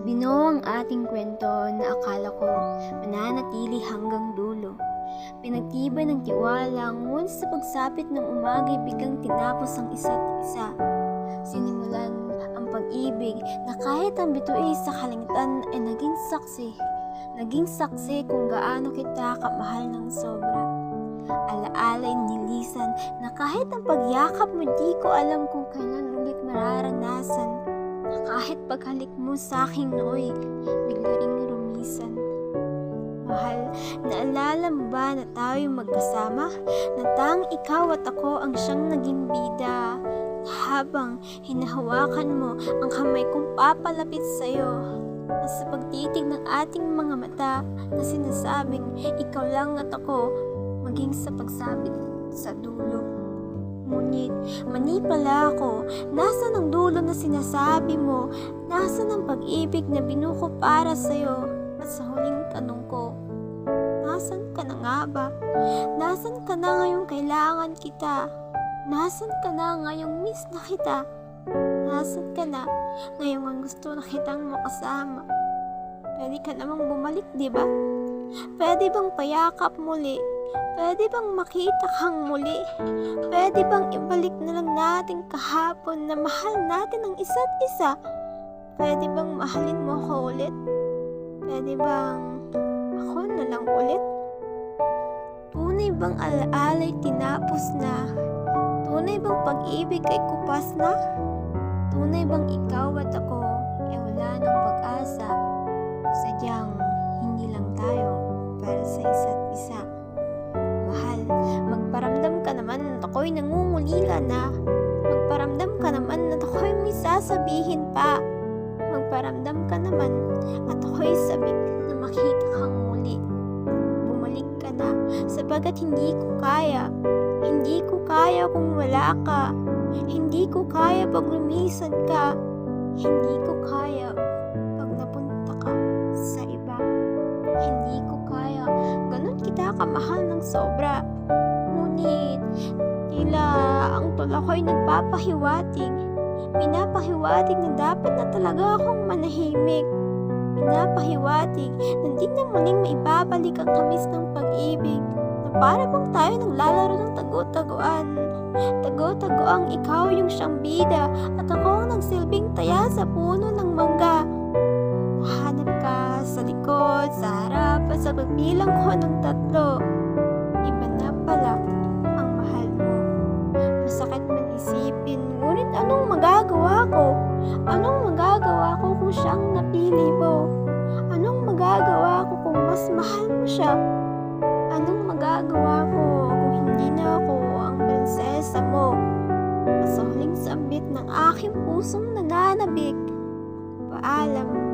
Binuo ang ating kwento na akala ko mananatili hanggang dulo. Pinagtibay ng tiwala, ngunit sa pagsapit ng umaga'y biglang tinapos ang isa't isa. Sinimulan ang pag-ibig na kahit ang bituin sa kalangitan ay naging saksi. Naging saksi kung gaano kita kamahal ng sobra. Alaala'y nilisan na kahit ang pagyakap mo di ko alam kung kailan ulit mararanasan. Na kahit paghalik mo sa aking nooy, bigla ring rumisan. Mahal, naalala mo ba na tayo'y magkasama? Na tang ikaw at ako ang siyang naging bida. Habang hinahawakan mo ang kamay kong papalapit sa'yo. At sa pagtitig ng ating mga mata na sinasabing ikaw lang at ako, maging sa pagsabit sa dulo. Ngunit mani pala ako, nasan ang dulo na sinasabi mo? Nasan ang pag-ibig na binuko para sa'yo? At sa huling tanong ko, nasan ka na nga ba? Nasan ka na ngayong kailangan kita? Nasan ka na ngayong miss na kita? Nasan ka na ngayong ang gusto na kitang makasama? Pwede ka namang bumalik, di ba? Pwede bang payakap muli? Pwede bang makita kang muli? Pwede bang ibalik na lang natin kahapon na mahal natin ang isa't isa? Pwede bang mahalin mo ako ulit? Pwede bang ako na lang ulit? Tunay bang alaala'y tinapos na? Tunay bang pag-ibig ay kupas na? Tunay bang ikaw at ako ay wala ng pag-asa? Sadyang hindi lang tayo para sa isa't isa. Mahal, magparamdam ka naman at ako'y nangungulila na. Magparamdam ka naman at ako'y may sasabihin pa. Magparamdam ka naman at ako'y sabik na makita kang muli. Bumalik ka na sapagat hindi ko kaya. Hindi ko kaya kung wala ka. Hindi ko kaya pag lumisan ka. Hindi ko kaya pag napunta ka sa iba. Hindi ko kaya, ganun kita kamahal ng sobra. Ngunit, tila ang tula ko'y nagpapahiwatig. Pinapahiwatig na dapat na talaga akong manahimik. Pinapahiwatig na di na muling maibabalik ang tamis ng pag-ibig. Na para bang tayo naglalaro ng tago-taguan. Tago-tagoang ikaw yung siyang bida at ako ang nagsilbing taya sa puno ng mangga. Hanap ka sa likod, sa harap at sa pagbilang ko ng 3. Iba na pala ang mahal mo. Masakit man isipin, ngunit anong magagawa ko? Anong magagawa ko kung siyang napili mo? Anong magagawa ko kung mas mahal mo siya? Anong magagawa ko kung hindi na ako ang prinsesa mo? At sa huling sambit ng aking pusong nananabik, paalam.